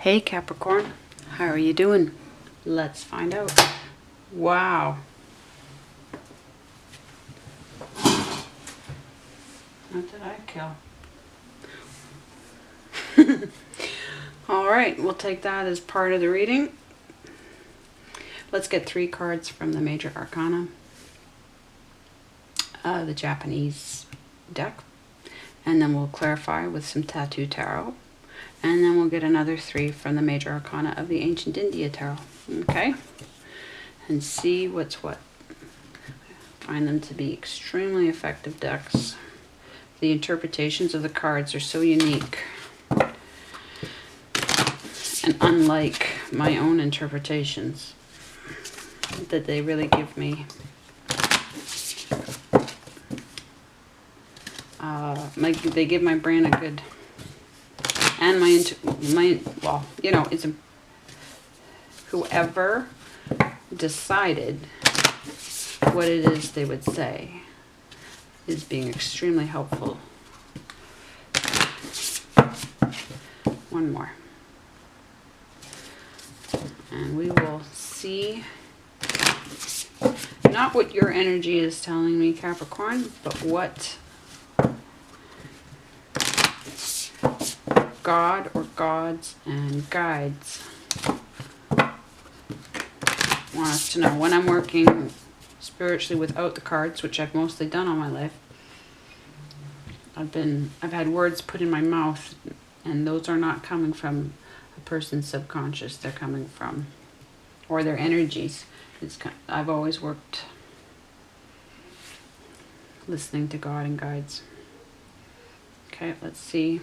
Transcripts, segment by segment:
Hey Capricorn, how are you doing? Let's find out. Wow. What did I kill? Alright, we'll take that as part of the reading. Let's get 3 cards from the major arcana. The Japanese deck. And then we'll clarify with some tattoo tarot. And then we'll get another 3 from the major arcana of the ancient India tarot. Okay? And see what's what. I find them to be extremely effective decks. The interpretations of the cards are so unique and unlike my own interpretations that they really give me they give my brain a good, and well, you know, it's whoever decided what it is they would say is being extremely helpful. One more. And we will see not what your energy is telling me, Capricorn, but what God or gods and guides want us to know. When I'm working spiritually without the cards, which I've mostly done all my life, I've had words put in my mouth, and those are not coming from a person's subconscious. They're coming from, or their energies. I've always worked listening to God and guides. Okay, let's see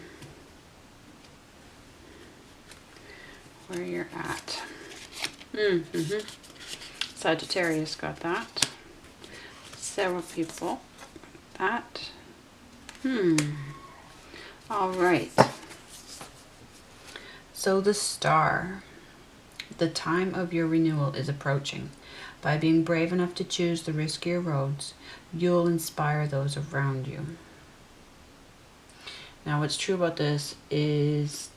where you're at. Sagittarius got that. Several people got that. All right. So the star, the time of your renewal is approaching. By being brave enough to choose the riskier roads, you'll inspire those around you. Now, what's true about this is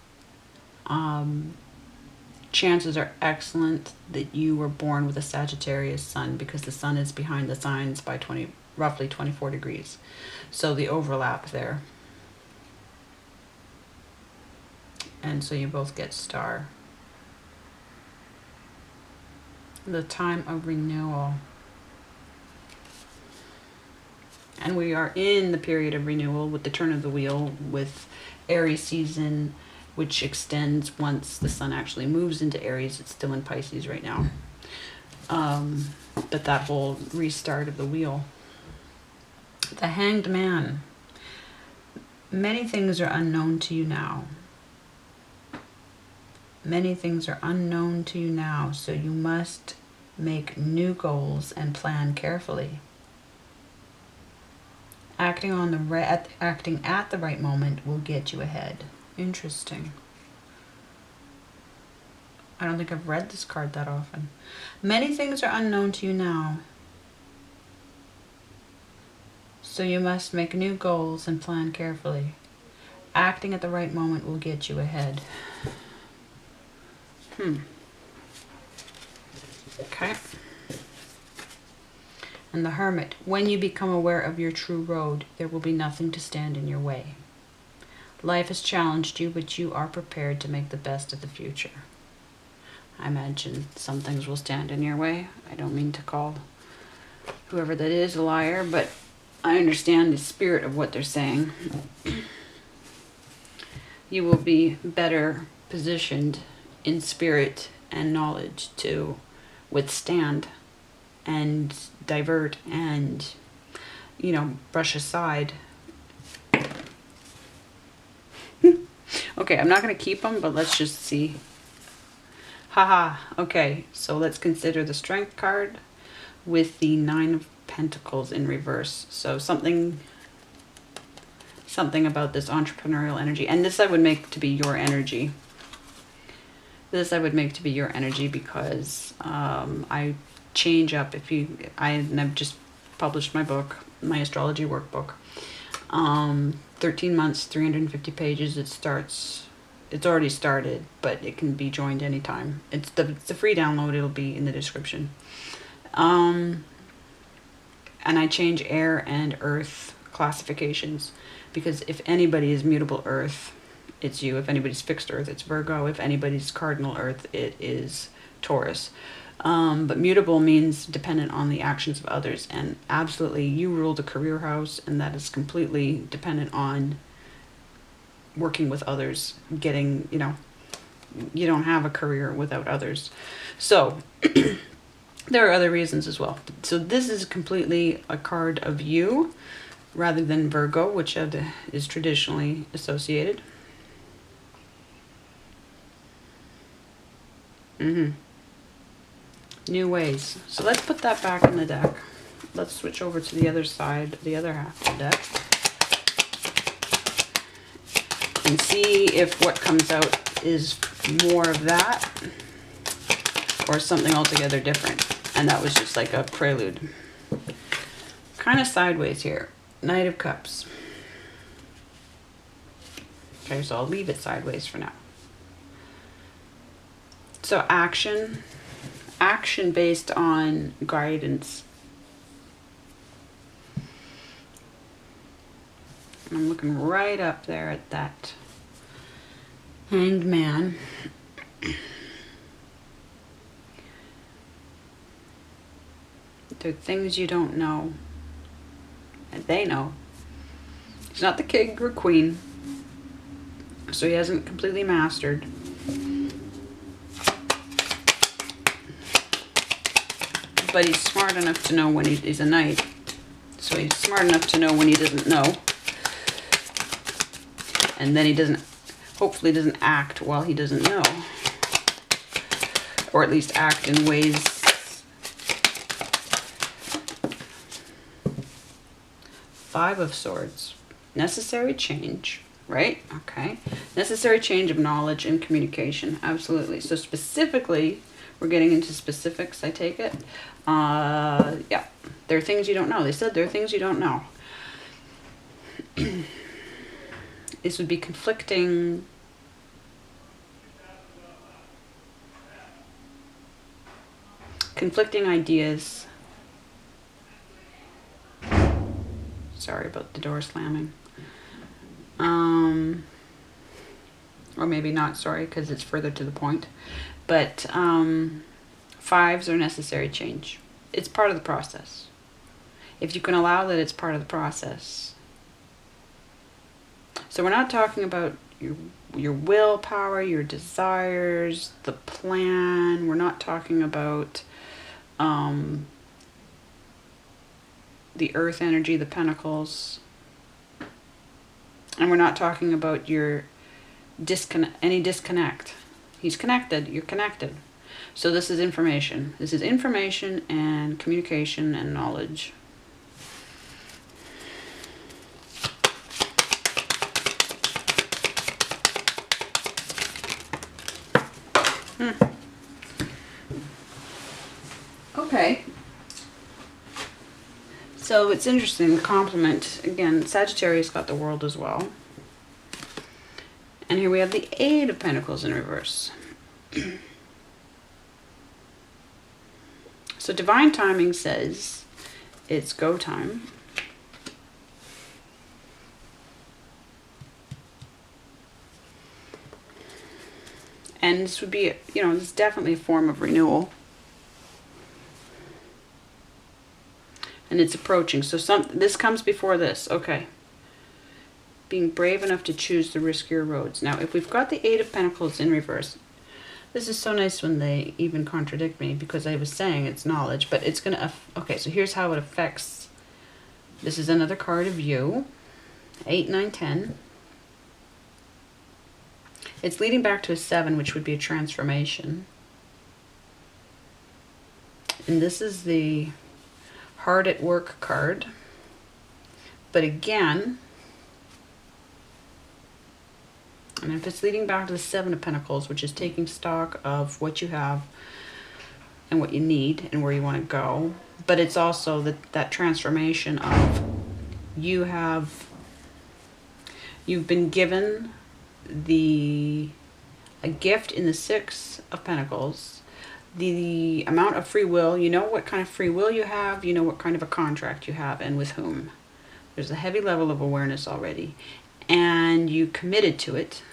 chances are excellent that you were born with a Sagittarius sun, because the sun is behind the signs by roughly 24 degrees. So the overlap there. And so you both get star. The time of renewal. And we are in the period of renewal with the turn of the wheel, with Aries season, which extends once the sun actually moves into Aries. It's still in Pisces right now. But that whole restart of the wheel. The Hanged Man. Many things are unknown to you now. Many things are unknown to you now, so you must make new goals and plan carefully. Acting at the right moment will get you ahead. Interesting. I don't think I've read this card that often. Many things are unknown to you now, so you must make new goals and plan carefully. Acting at the right moment will get you ahead. Okay. And the Hermit. When you become aware of your true road, there will be nothing to stand in your way. Life has challenged you, but you are prepared to make the best of the future. I imagine some things will stand in your way. I don't mean to call whoever that is a liar, but I understand the spirit of what they're saying. You will be better positioned in spirit and knowledge to withstand and divert and, you know, brush aside. Okay, I'm not going to keep them, but let's just see. Haha. Okay, so let's consider the Strength card with the 9 of Pentacles in reverse. So something about this entrepreneurial energy. And this I would make to be your energy. This I would make to be your energy because I change up. I've just published my book, my astrology workbook. 13 months, 350 pages. It it's already started, but it can be joined anytime. It's the free download. It'll be in the description. And I change air and earth classifications, because if anybody is mutable earth, it's you. If anybody's fixed earth, it's Virgo. If anybody's cardinal earth, it is Taurus. But mutable means dependent on the actions of others, and absolutely you rule the career house, and that is completely dependent on working with others, getting, you know, you don't have a career without others. So there are other reasons as well. So this is completely a card of you rather than Virgo, which is traditionally associated. New ways. So let's put that back in the deck. Let's switch over to the other side, the other half of the deck, and see if what comes out is more of that or something altogether different. And that was just like a prelude. Kind of sideways here. Knight of Cups. Okay, so I'll leave it sideways for now. So action based on guidance. I'm looking right up there at that Hanged Man. There are things you don't know, and they know. He's not the king or queen, so he hasn't completely mastered. But he's smart enough to know when he's a knight. So he's smart enough to know when he doesn't know. And then he hopefully doesn't act while he doesn't know. Or at least act in ways. Five of Swords. Necessary change, right? Okay. Necessary change of knowledge and communication. Absolutely. So specifically, we're getting into specifics, I take it. Yeah, there are things you don't know. They said there are things you don't know. This would be conflicting ideas. Sorry about the door slamming. Or maybe not sorry, because it's further to the point. But fives are necessary change. It's part of the process. If you can allow that it's part of the process. So we're not talking about your willpower, your desires, the plan. We're not talking about the earth energy, the pentacles. And we're not talking about your any disconnect. He's connected, you're connected. So this is information. This is information and communication and knowledge. Okay. So it's interesting, the complement. Again, Sagittarius got the World as well. And here we have the Eight of Pentacles in reverse. So divine timing says it's go time. And this would be, this is definitely a form of renewal. And it's approaching. So this comes before this. Okay. Being brave enough to choose the riskier roads. Now, if we've got the Eight of Pentacles in reverse, this is so nice when they even contradict me, because I was saying it's knowledge, but it's going to... Okay, so here's how it affects. This is another card of you. 8, 9, 10. It's leading back to a 7, which would be a transformation. And this is the hard at work card. But again, and if it's leading back to the 7 of Pentacles, which is taking stock of what you have and what you need and where you want to go. But it's also that transformation of you've been given the a gift in the Six of Pentacles. The amount of free will, you know what kind of free will you have, you know what kind of a contract you have and with whom. There's a heavy level of awareness already, and you committed to it.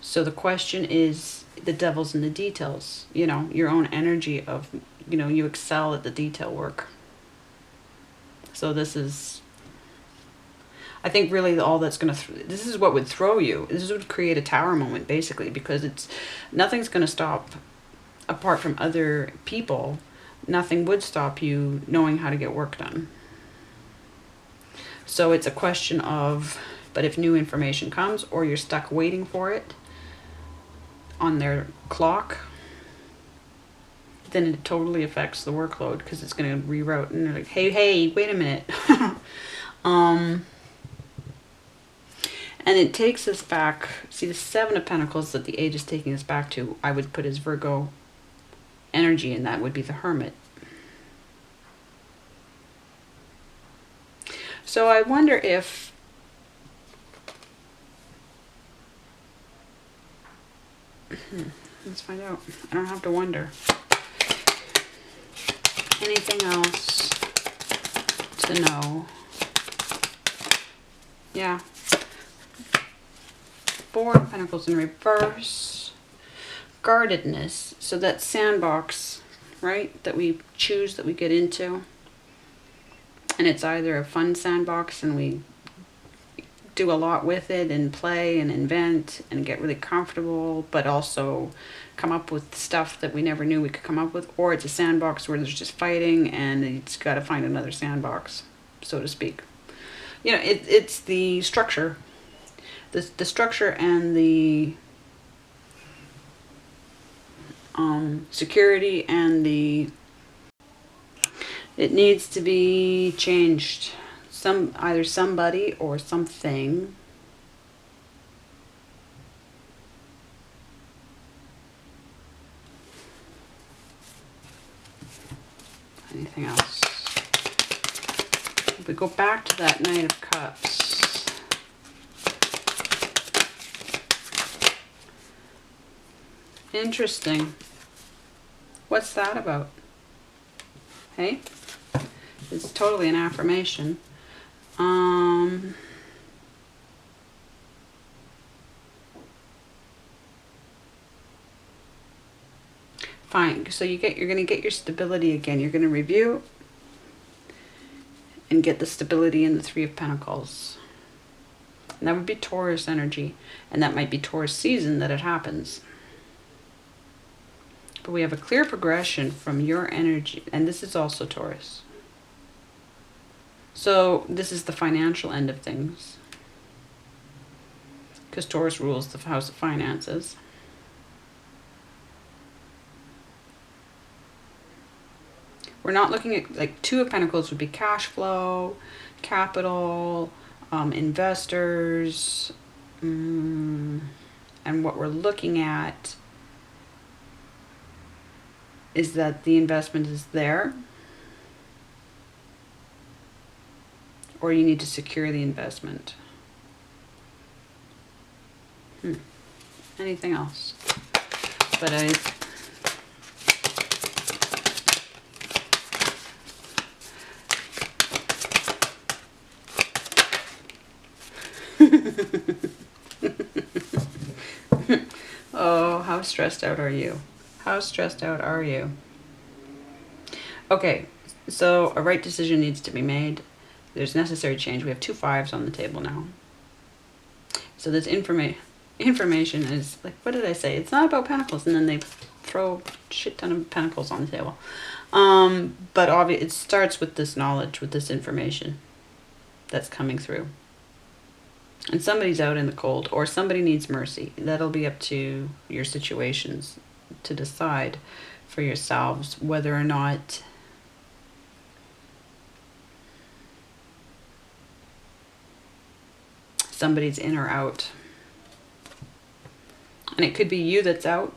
So the question is, the devil's in the details, you know, your own energy of, you know, you excel at the detail work. So this is, I think really all that's going to, this is what would throw you. This would create a tower moment basically, because it's, nothing's going to stop, apart from other people, nothing would stop you knowing how to get work done. So it's a question of, but if new information comes or you're stuck waiting for it on their clock, then it totally affects the workload, because it's going to reroute, and they're like, hey, wait a minute. And it takes us back, see the Seven of Pentacles that the age is taking us back to, I would put as Virgo energy, and that would be the Hermit. So I wonder if let's find out. I don't have to wonder. Anything else to know? Yeah. Four of Pentacles in reverse. Guardedness. So that sandbox, right? That we choose, that we get into. And it's either a fun sandbox and we do a lot with it and play and invent and get really comfortable, but also come up with stuff that we never knew we could come up with. Or it's a sandbox where there's just fighting and it's got to find another sandbox, so to speak. You know, it's the structure. The structure and the security and the... It needs to be changed. Either somebody or something. Anything else? If we go back to that Knight of Cups. Interesting. What's that about? Hey? It's totally an affirmation. Fine. So you're going to get your stability again. You're going to review and get the stability in the Three of Pentacles. And that would be Taurus energy, and that might be Taurus season that it happens. But we have a clear progression from your energy, and this is also Taurus. So this is the financial end of things, because Taurus rules the house of finances. We're not looking at, like, Two of Pentacles would be cash flow, capital, investors, and what we're looking at is that the investment is there, or you need to secure the investment. Anything else? But oh, how stressed out are you? How stressed out are you? Okay, so a right decision needs to be made. There's necessary change. We have 2 5s on the table now. So this information is, like, what did I say? It's not about pentacles, and then they throw a shit ton of pentacles on the table. But obviously it starts with this knowledge, with this information that's coming through. And somebody's out in the cold, or somebody needs mercy. That'll be up to your situations to decide for yourselves whether or not somebody's in or out. And it could be you that's out,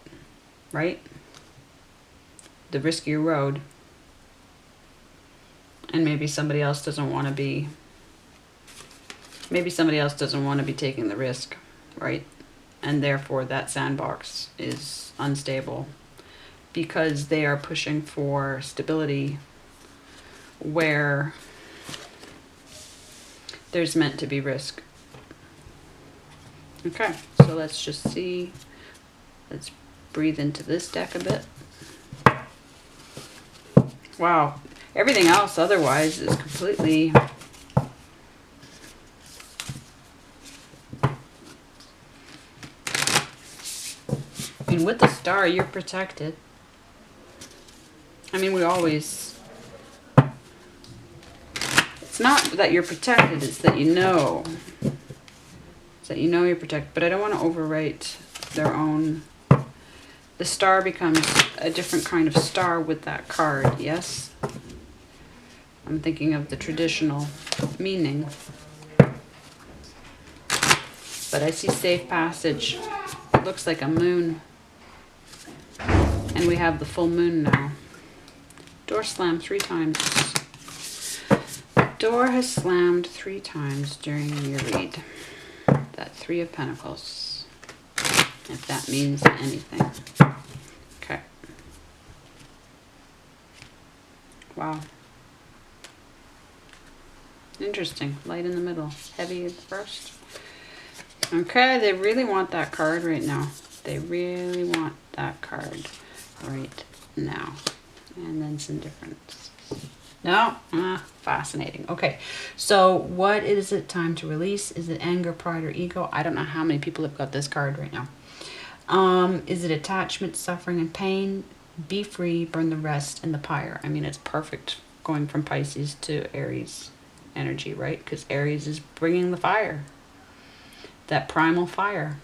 right? The riskier road. And maybe somebody else doesn't want to be... Maybe somebody else doesn't want to be taking the risk. right? And therefore that sandbox is unstable because they are pushing for stability where there's meant to be risk. Okay, so let's just see. Let's breathe into this deck a bit. Wow, everything else otherwise is completely... I mean, with the star, you're protected. I mean, we always... It's not that you're protected, it's that you know. It's that you know you're protected. But I don't want to overwrite their own... The star becomes a different kind of star with that card, yes? I'm thinking of the traditional meaning. But I see safe passage. It looks like a moon. And we have the full moon now. Door slammed 3 times. Door has slammed 3 times during your read. That 3 of Pentacles. If that means anything. Okay. Wow. Interesting. Light in the middle. Heavy at first. Okay, they really want that card right now. They really want that card right now. And then some difference. No? Fascinating. Okay, so what is it time to release? Is it anger, pride, or ego? I don't know how many people have got this card right now. Is it attachment, suffering, and pain? Be free, burn the rest, and the pyre. I mean, it's perfect going from Pisces to Aries energy, right? Because Aries is bringing the fire. That primal fire.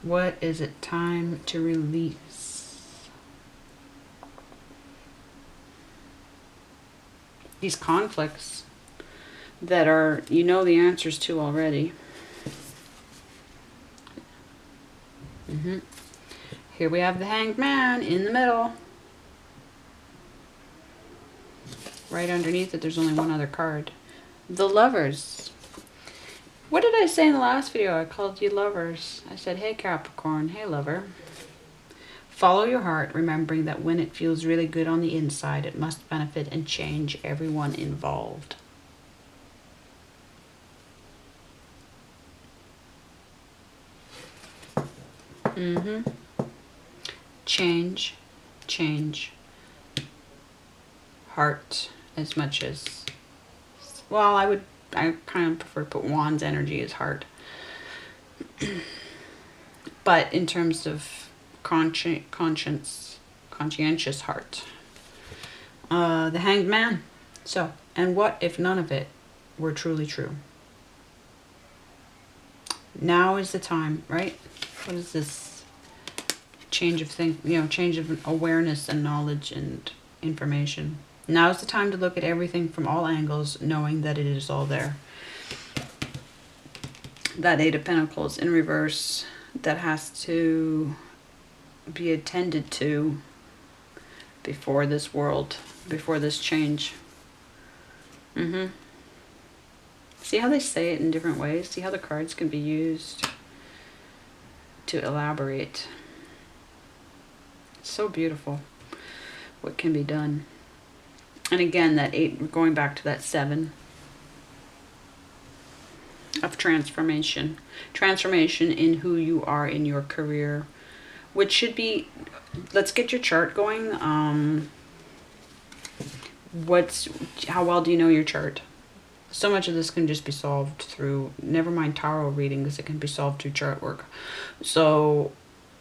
What is it time to release? These conflicts that are, you know the answers to already. Here we have the Hanged Man in the middle. Right underneath it, there's only one other card. The Lovers. What did I say in the last video? I called you lovers. I said, hey Capricorn, hey lover. Follow your heart, remembering that when it feels really good on the inside, it must benefit and change everyone involved. Change, change. Heart as much as... Well, I kind of prefer to put Wand's energy as heart. But in terms of conscientious heart. The Hanged Man. So, and what if none of it were truly true? Now is the time, right? What is this? Change of change of awareness and knowledge and information. Now is the time to look at everything from all angles, knowing that it is all there. That 8 of Pentacles in reverse that has to be attended to before this world, before this change. See how they say it in different ways? See how the cards can be used to elaborate. It's so beautiful what can be done. And again, that 8, going back to that 7 of transformation. Transformation in who you are in your career, which should be, let's get your chart going. How well do you know your chart? So much of this can just be solved through, never mind tarot readings, it can be solved through chart work. So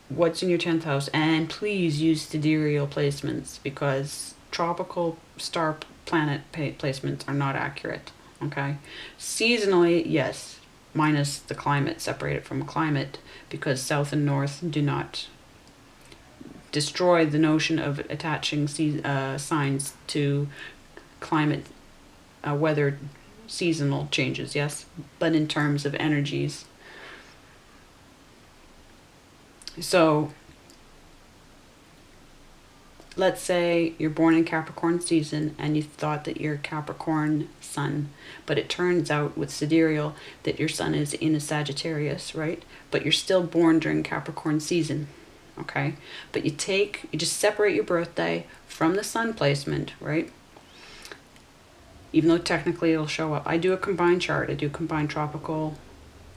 what's in your 10th house? And please use sidereal placements, because tropical star planet placements are not accurate. Okay, seasonally, yes, minus the climate, separate it from climate, because south and north do not destroy the notion of attaching signs to climate, weather, seasonal changes, yes, but in terms of energies. So let's say you're born in Capricorn season and you thought that you're Capricorn sun, but it turns out with sidereal that your sun is in a Sagittarius, right? But you're still born during Capricorn season, okay? But you just separate your birthday from the sun placement, right? Even though technically it'll show up. I do a combined chart. I do combined tropical.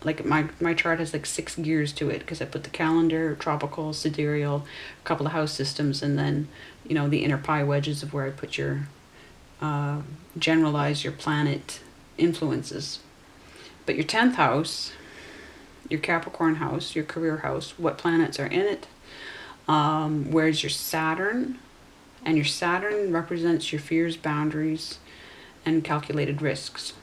Like my chart has like 6 gears to it because I put the calendar, tropical, sidereal, a couple of house systems, and then, you know, the inner pie wedges of where I put your, generalize your planet influences. But your 10th house, your Capricorn house, your career house, what planets are in it? Where's your Saturn? And your Saturn represents your fears, boundaries, and calculated risks.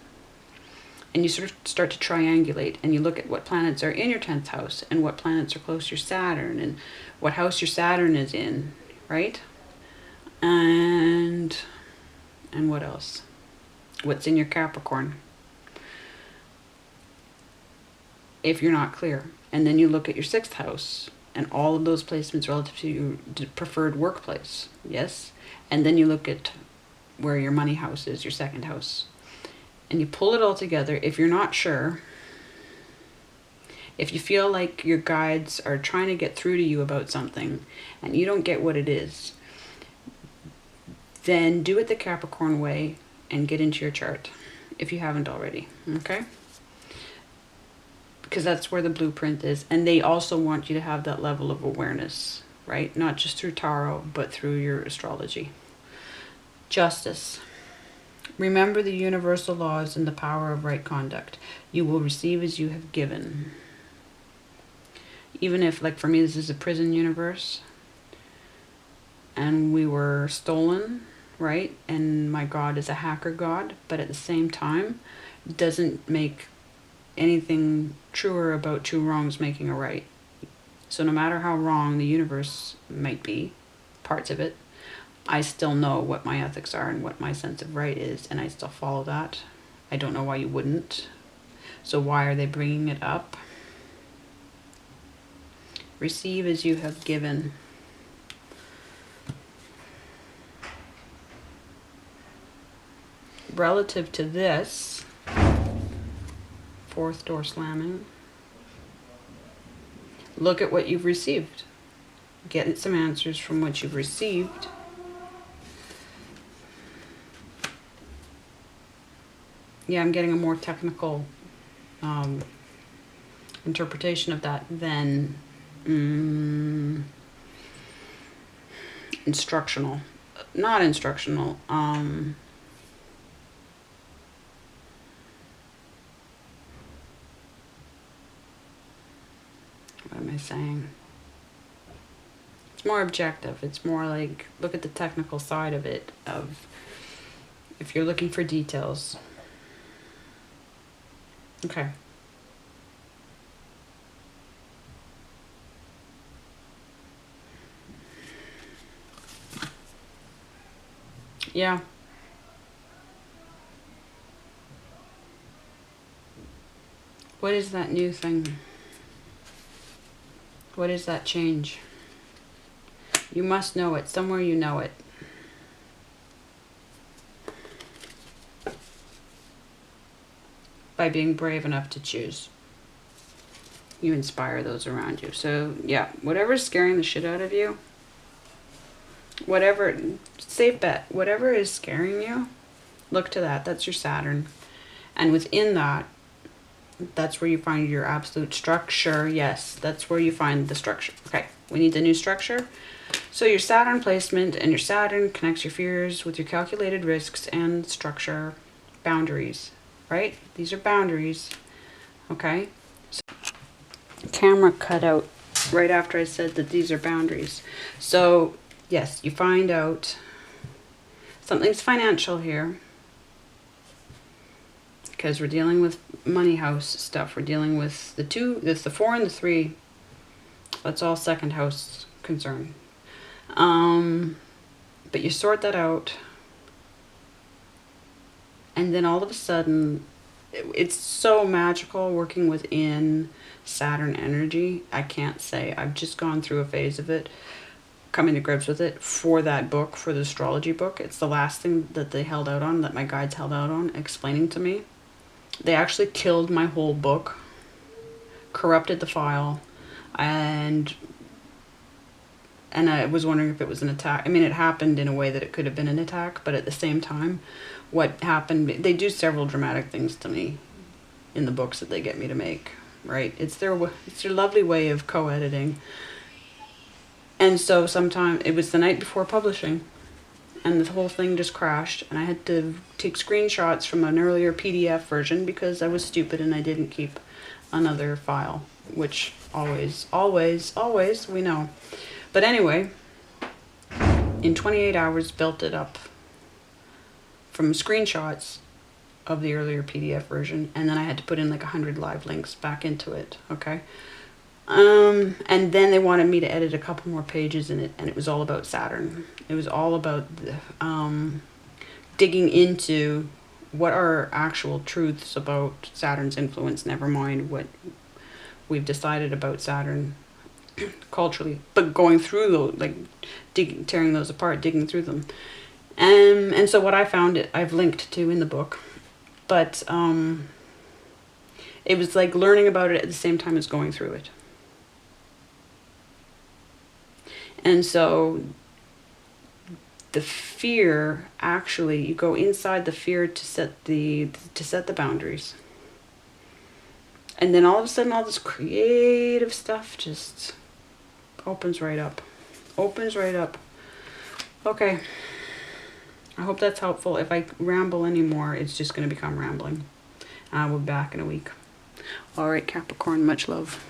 And you sort of start to triangulate and you look at what planets are in your 10th house and what planets are close to your Saturn and what house your Saturn is in, right? And what else? What's in your Capricorn? If you're not clear. And then you look at your 6th house and all of those placements relative to your preferred workplace, yes? And then you look at where your money house is, your 2nd house. And you pull it all together. If you're not sure, if you feel like your guides are trying to get through to you about something and you don't get what it is, then do it the Capricorn way and get into your chart if you haven't already, okay? Because that's where the blueprint is. And they also want you to have that level of awareness, right? Not just through tarot, but through your astrology. Justice. Remember the universal laws and the power of right conduct. You will receive as you have given. Even if, like for me, this is a prison universe and we were stolen, right? And my God is a hacker God, but at the same time, doesn't make anything truer about 2 wrongs making a right. So no matter how wrong the universe might be, parts of it, I still know what my ethics are and what my sense of right is, and I still follow that. I don't know why you wouldn't. So why are they bringing it up? Receive as you have given. Relative to this, 4th door slamming, look at what you've received. Get some answers from what you've received. Yeah, I'm getting a more technical interpretation of that than instructional. Not instructional. What am I saying? It's more objective. It's more like, look at the technical side of it, of if you're looking for details. Okay. Yeah. What is that new thing? What is that change? You must know it. Somewhere you know it. By being brave enough to choose. You inspire those around you. So, yeah, whatever's scaring the shit out of you, whatever, safe bet, whatever is scaring you, look to that. That's your Saturn. And within that, that's where you find your absolute structure. Yes, that's where you find the structure. Okay, we need the new structure. So your Saturn placement, and your Saturn connects your fears with your calculated risks and structure, boundaries, right? These are boundaries, okay? So, camera cut out right after I said that these are boundaries. So, yes, you find out something's financial here, because we're dealing with money house stuff. We're dealing with the 2, that's the 4 and the 3. That's all 2nd house concern. But you sort that out, and then all of a sudden, it's so magical working within Saturn energy. I can't say. I've just gone through a phase of it. coming to grips with it for that book, for the astrology book. It's the last thing that they held out on, that my guides held out on, explaining to me. They actually killed my whole book, corrupted the file, and I was wondering if it was an attack. I mean, it happened in a way that it could have been an attack, but at the same time, what happened, they do several dramatic things to me in the books that they get me to make, right? It's their lovely way of co-editing. And so sometime, it was the night before publishing, and the whole thing just crashed, and I had to take screenshots from an earlier PDF version because I was stupid and I didn't keep another file, which always, we know. But anyway, in 28 hours, built it up from screenshots of the earlier PDF version, and then I had to put in like 100 live links back into it, okay? And then they wanted me to edit a couple more pages in it, and it was all about Saturn. It was all about digging into what are actual truths about Saturn's influence, never mind what we've decided about Saturn culturally, but going through those, like tearing those apart, digging through them. And so what I found, I've linked to in the book, but it was like learning about it at the same time as going through it. And so the fear, actually, you go inside the fear to set the boundaries. And then all of a sudden, all this creative stuff just opens right up. Opens right up. Okay. I hope that's helpful. If I ramble anymore, it's just going to become rambling. We'll be back in a week. All right, Capricorn, much love.